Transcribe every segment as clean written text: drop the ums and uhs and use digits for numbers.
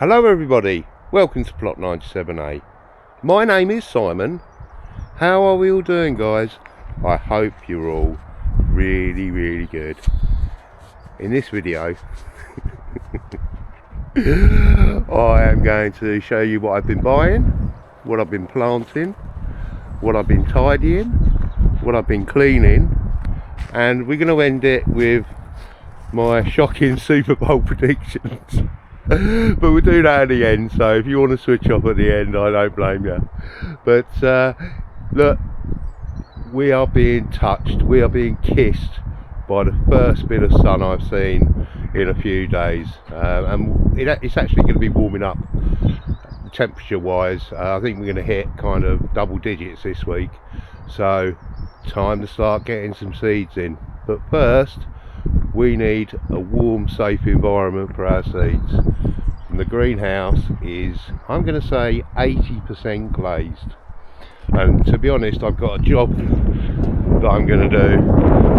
Hello everybody, welcome to Plot 97A. My name is Simon. How are we all doing, guys? I hope you're all really good. In this video I am going to show you what I've been buying, what I've been planting, what I've been tidying, what I've been cleaning, and we're going to end it with my shocking Super Bowl predictions. But we'll do that at the end, so if you want to switch off at the end, I don't blame you. But look, we are being touched, we are being kissed by the first bit of sun I've seen in a few days, and it's actually going to be warming up temperature wise. I think we're going to hit kind of double digits this week, so time to start getting some seeds in. But first we need a warm, safe environment for our seeds. And the greenhouse is, I'm going to say, 80% glazed. And to be honest, I've got a job that I'm going to do.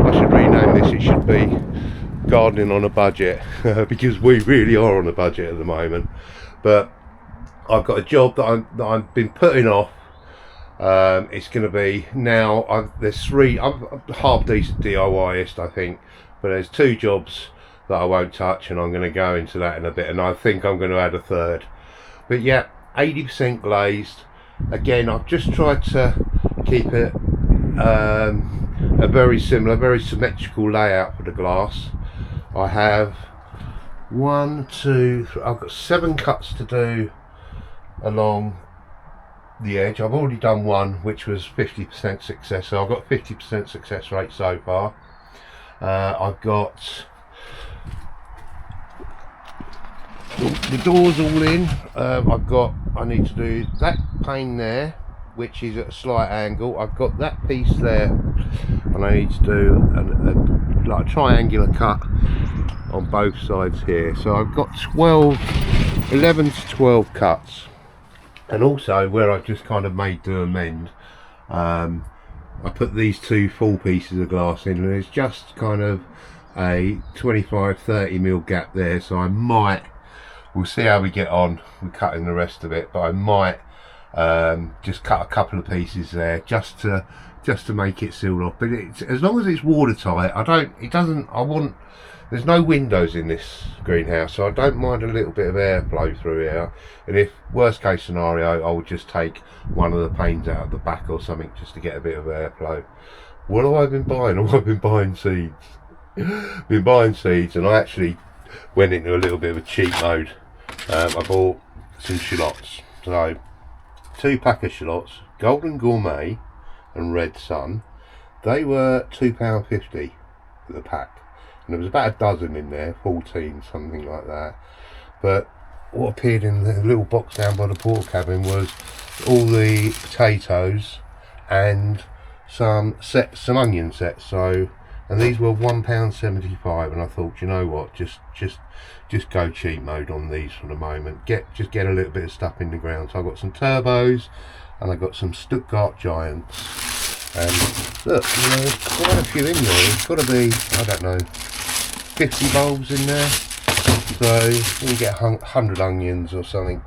I should rename this, it should be Gardening on a Budget, because we really are on a budget at the moment. But I've got a job that I've been putting off. It's going to be now, there's three, I'm a half decent DIYist, I think. But there's two jobs that I won't touch, and I'm going to go into that in a bit, and I think I'm going to add a third. But yeah, 80% glazed. Again, I've just tried to keep it a very similar, very symmetrical layout for the glass. I have I've got 7 cuts to do along the edge. I've already done one, which was 50% success, so I've got 50% success rate so far. I've got the doors all in. I need to do that pane there, which is at a slight angle. I've got that piece there, and I need to do like a triangular cut on both sides here. So I've got 11 to 12 cuts, and also where I've just kind of made the amend, I put these 2 full pieces of glass in, and there's just kind of a 25-30mm gap there, so we'll see how we get on with cutting the rest of it, but I might just cut a couple of pieces there just to make it sealed off. But as long as it's watertight, there's no windows in this greenhouse, so I don't mind a little bit of airflow through here. And if worst case scenario, I'll just take one of the panes out of the back or something just to get a bit of airflow. What have I been buying? I've been buying seeds. Been buying seeds, and I actually went into a little bit of a cheat mode. I bought some shallots. So 2 pack of shallots, Golden Gourmet and Red Sun. They were £2.50 for the pack. And there was about a dozen in there, 14, something like that. But what appeared in the little box down by the pork cabin was all the potatoes and some onion sets. So, and these were £1.75, and I thought, you know what, just go cheat mode on these for the moment. Just get a little bit of stuff in the ground. So I've got some turbos, and I've got some Stuttgart Giants. And look, there's quite a few in there. There's got to be, I don't know, 50 bulbs in there, so you get 100 onions or something,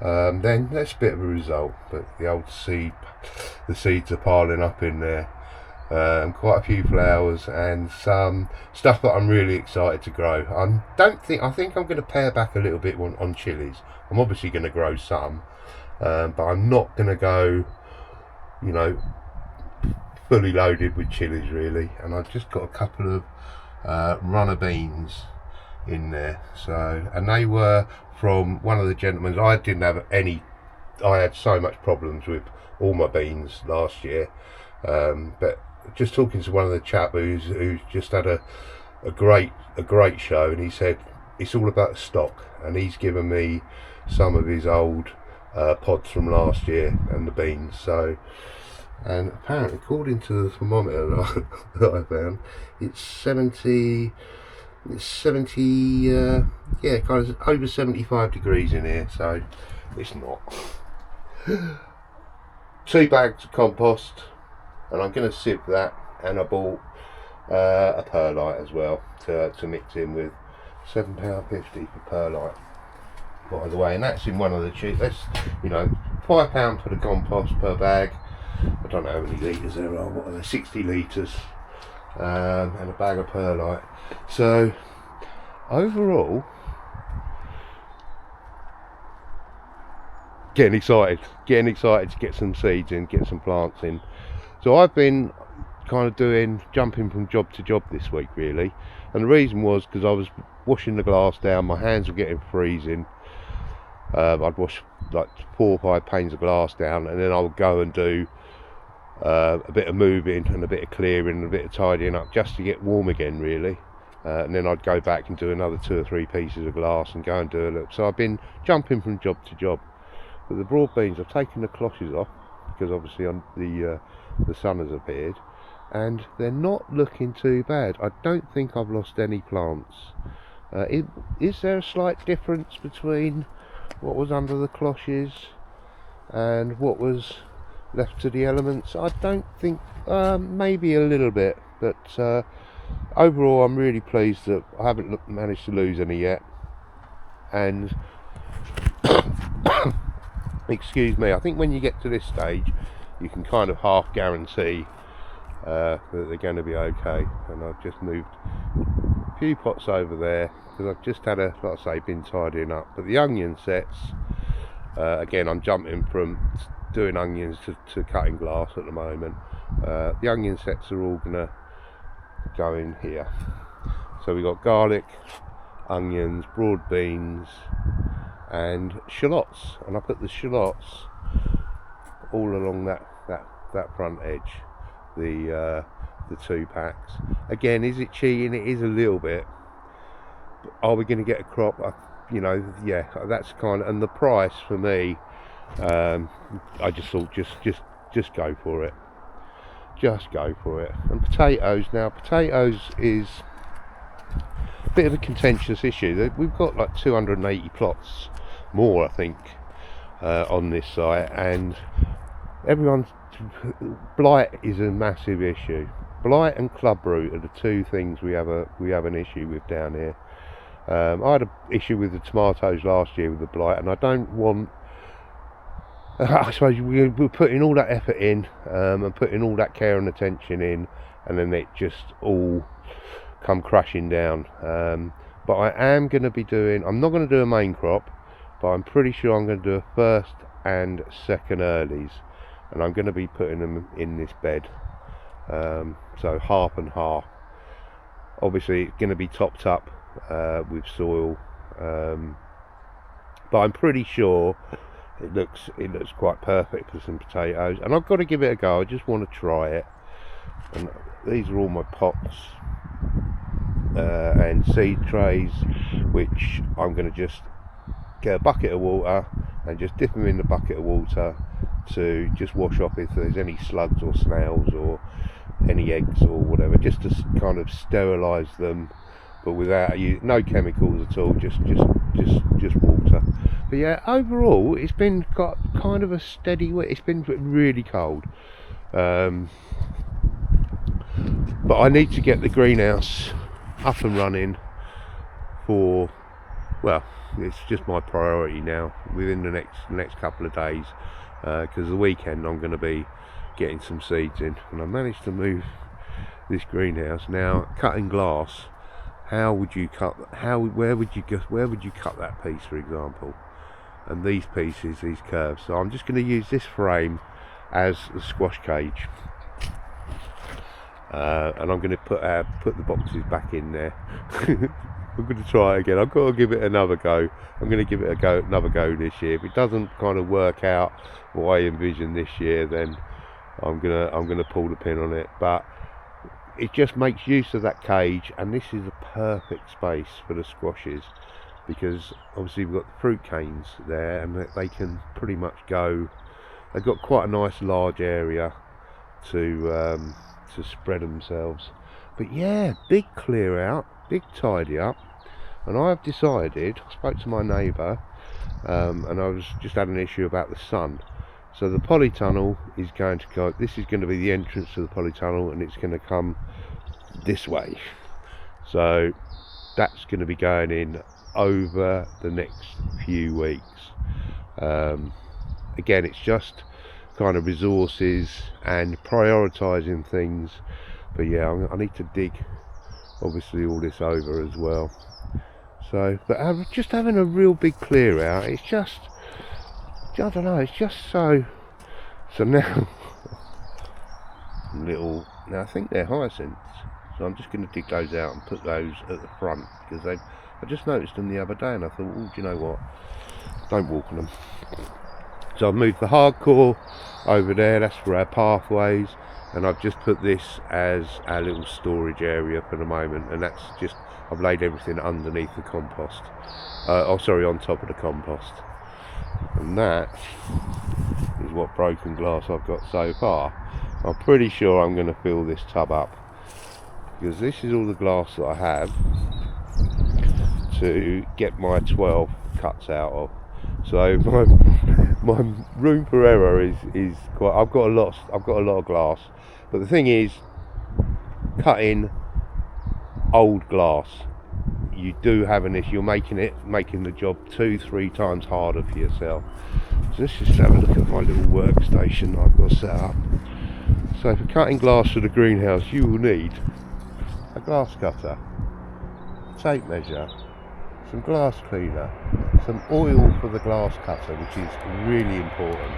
then that's a bit of a result. But the seeds are piling up in there, quite a few flowers and some stuff that I'm really excited to grow. I think I'm going to pare back a little bit on chilies. I'm obviously going to grow some, but I'm not going to go, you know, fully loaded with chilies really. And I've just got a couple of runner beans in there, and they were from one of the gentlemen. I had so much problems with all my beans last year, but just talking to one of the chap who's just had a great show, and he said it's all about stock, and he's given me some of his old pods from last year and the beans. So, and apparently, according to the thermometer that I found, it's 70, yeah, kind of over 75 degrees in here, so it's not. 2 bags of compost, and I'm going to sieve that, and I bought a perlite as well to mix in with. £7.50 for perlite. by the way, and that's in one of the cheap. That's, you know, £5 for the compost per bag. I don't know how many litres there are. What are they? 60 litres, and a bag of perlite. So overall, getting excited to get some seeds in, get some plants in. So I've been kind of jumping from job to job this week really, and the reason was because I was washing the glass down, my hands were getting freezing. I'd wash like 4 or 5 panes of glass down, and then I would go and do a bit of moving and a bit of clearing and a bit of tidying up just to get warm again really, and then I'd go back and do another 2 or 3 pieces of glass and go and do a look. So I've been jumping from job to job. But the broad beans, I've taken the cloches off because obviously the sun has appeared, and they're not looking too bad. I don't think I've lost any plants. Is there a slight difference between what was under the cloches and what was left to the elements? I don't think, maybe a little bit, but overall I'm really pleased that I haven't managed to lose any yet. And excuse me, I think when you get to this stage you can kind of half guarantee that they're going to be okay. And I've just moved a few pots over there because I've just had like I say, been tidying up. But the onion sets, again, I'm jumping from doing onions to cutting glass at the moment. The onion sets are all going to go in here. So we've got garlic, onions, broad beans and shallots, and I put the shallots all along that front edge, the 2 packs. Again, is it cheating? It is a little bit. But are we going to get a crop? You know, yeah, that's kind of, and the price for me, I just thought just go for it. Just go for it. And potatoes, now potatoes is a bit of a contentious issue. We've got like 280 plots more, I think, on this site, and blight is a massive issue. Blight and club root are the 2 things we have an issue with down here. I had an issue with the tomatoes last year with the blight, and I don't want, I suppose we're putting all that effort in, and putting all that care and attention in, and then it just all come crashing down. But I am going to be doing, I'm not going to do a main crop, but I'm pretty sure I'm going to do a first and second earlies, and I'm going to be putting them in this bed, so half and half. Obviously it's going to be topped up with soil, but I'm pretty sure it looks quite perfect for some potatoes, and I've got to give it a go. I just want to try it. And these are all my pots and seed trays, which I'm going to just get a bucket of water and just dip them in the bucket of water to just wash off if there's any slugs or snails or any eggs or whatever, just to kind of sterilise them, but without no chemicals at all, just water. But yeah, overall it's been got kind of a steady week. It's been really cold, but I need to get the greenhouse up and running for, well, it's just my priority now within the next couple of days, because the weekend I'm going to be getting some seeds in. And I managed to move this greenhouse. Now, cutting glass, where would you cut that piece, for example, and these pieces, these curves? So I'm just going to use this frame as the squash cage, and I'm going to put the boxes back in there. I'm going to try it again. I've got to give it another go. I'm going to give it another go this year. If it doesn't kind of work out what I envision this year, then I'm gonna pull the pin on it. But it just makes use of that cage, and this is a perfect space for the squashes, because obviously we've got the fruit canes there, and they can pretty much go. They've got quite a nice large area to spread themselves. But yeah, big clear out, big tidy up. And I've decided, I spoke to my neighbour, and I was just had an issue about the sun. So the polytunnel is going to go, this is going to be the entrance to the polytunnel, and it's going to come this way. So that's going to be going in over the next few weeks. Again, it's just kind of resources and prioritising things, but yeah, I need to dig obviously all this over as well. So, but just having a real big clear out, it's just, I don't know, it's just so now now I think they're hyacinths, so I'm just going to dig those out and put those at the front, because I just noticed them the other day and I thought, oh, do you know what, don't walk on them. So I've moved the hardcore over there, that's for our pathways, and I've just put this as our little storage area for the moment, and that's just, I've laid everything underneath the compost, on top of the compost, and that is what broken glass I've got so far. I'm pretty sure I'm going to fill this tub up, because this is all the glass that I have to get my 12 cuts out of. So my room for error is quite. I've got a lot of glass, but the thing is, cutting old glass, you do have an issue. You're making the job 2-3 times harder for yourself. So let's just have a look at my little workstation I've got set up. So for cutting glass for the greenhouse, you will need a glass cutter, a tape measure, some glass cleaner, some oil for the glass cutter, which is really important,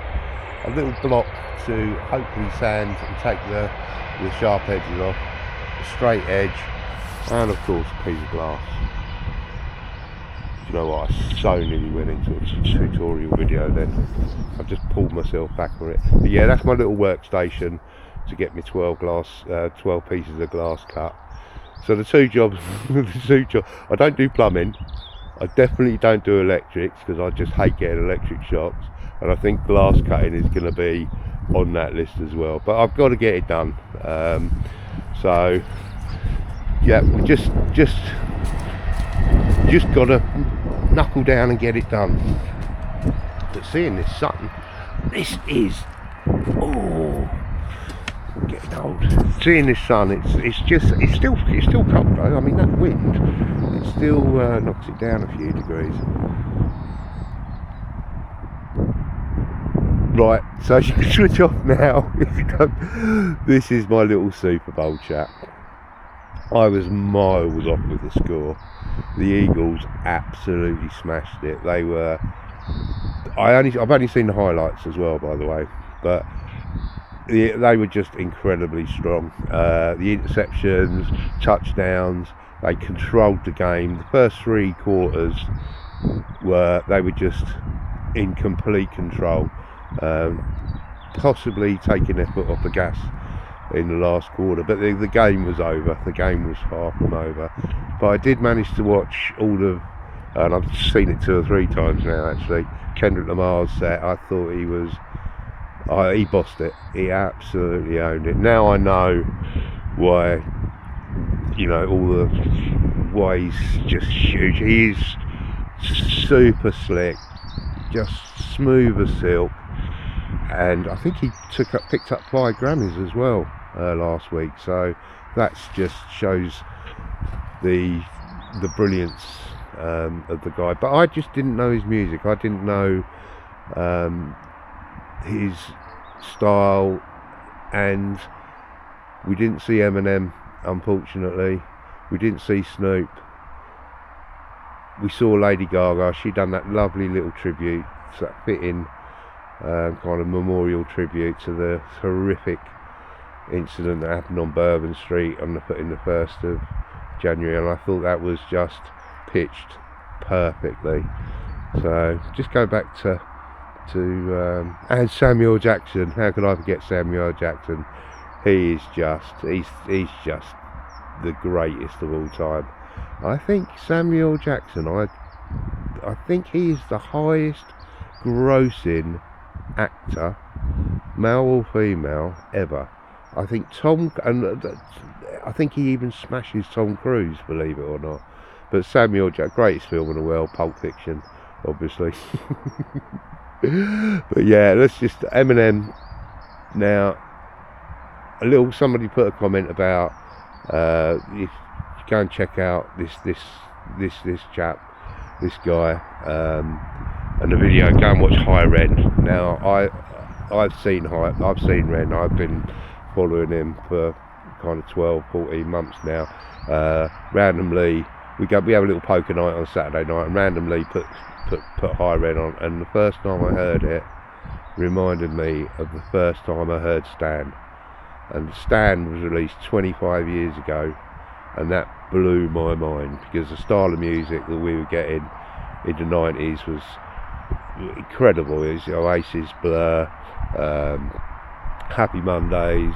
a little block to hopefully sand and take the sharp edges off, a straight edge, and of course a piece of glass. Do you know what, I so nearly went into a tutorial video then. I've just pulled myself back on it. But yeah, that's my little workstation to get me 12 pieces of glass cut. So the two jobs, I don't do plumbing, I definitely don't do electrics, because I just hate getting electric shocks, and I think glass cutting is going to be on that list as well, but I've got to get it done. So yeah, we just got to knuckle down and get it done. But seeing this sun, this is, oh, getting old. Seeing this sun, it's still cold though. I mean, that wind, it still knocks it down a few degrees. Right, so you can switch off now if you don't. This is my little Super Bowl chat. I was miles off with the score. The Eagles absolutely smashed it. They were. I've only seen the highlights as well, by the way, but they were just incredibly strong. The interceptions, touchdowns, they controlled the game. The first 3 quarters they were just in complete control, possibly taking their foot off the gas in the last quarter, but the game was over. The game was far from over. But I did manage to watch all of, and I've seen it 2 or 3 times now actually, Kendrick Lamar's set. I thought he bossed it. He absolutely owned it. Now I know why, why he's just huge. He is super slick, just smooth as silk, and I think he picked up ploy Grammys as well last week. So that just shows the brilliance of the guy. But I just didn't know his music. I didn't know his style, and we didn't see Eminem, unfortunately. We didn't see Snoop. We saw Lady Gaga. She done that lovely little tribute, that fitting kind of memorial tribute to the horrific incident that happened on Bourbon Street in the 1st of January, and I thought that was just pitched perfectly. So just go back to and Samuel Jackson. How could I forget Samuel Jackson? He's just the greatest of all time. I think Samuel Jackson, I think he is the highest grossing actor, male or female, ever. I think I think he even smashes Tom Cruise, believe it or not. But Samuel Jackson, greatest film in the world, Pulp Fiction, obviously. But yeah, let's just Eminem. Now, somebody put a comment about if you go and check out this chap. this guy, and the video, go and watch High Ren. Now I've seen Ren. I've been following him for kind of 12-14 months now. Randomly we have a little poker night on Saturday night, and randomly put High Ren on, and the first time I heard it reminded me of the first time I heard Stan. And Stan was released 25 years ago, and that blew my mind, because the style of music that we were getting in the 90s was incredible. It was Oasis, Blur, Happy Mondays,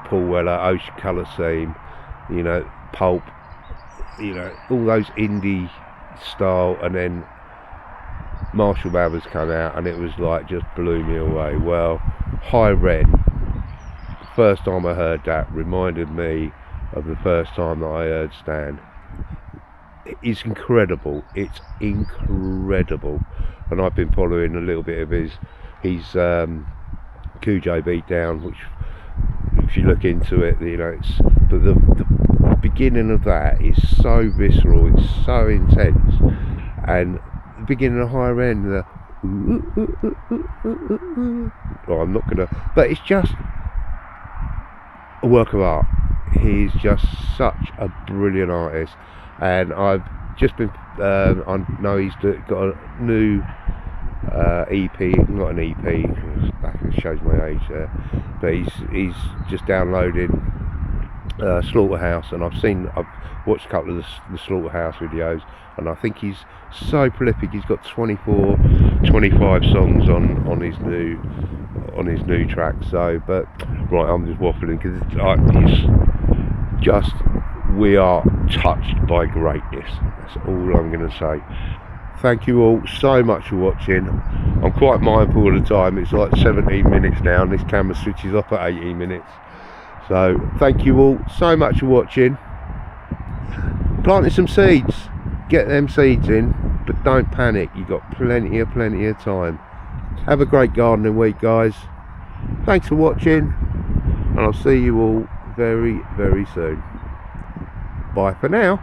Paul Weller, Ocean Colour Scene, you know, Pulp, you know, all those indie style, and then Marshall Mathers come out, and it was like, just blew me away. Well, High Ren, the first time I heard that reminded me of the first time that I heard Stan. It's incredible. It's incredible. And I've been following a little bit of his Cujo Beatdown, which, if you look into it, you know, it's, but the beginning of that is so visceral, it's so intense, and the beginning of High Ren, the well, I'm not gonna, but it's just a work of art. He's just such a brilliant artist, and I've just been I know he's got a new EP, not an EP, back and shows my age there, but he's just downloading Slaughterhouse, and I've watched a couple of the Slaughterhouse videos, and I think he's so prolific. He's got 25 songs on his new track. So, but right, I'm just waffling, because it's just, we are touched by greatness. That's all I'm going to say. Thank you all so much for watching. I'm quite mindful of the time. It's like 17 minutes now, and this camera switches off at 18 minutes. So thank you all so much for watching. Planting some seeds, get them seeds in, but don't panic. You've got plenty of time. Have a great gardening week, guys. Thanks for watching, and I'll see you all very, very soon. Bye for now.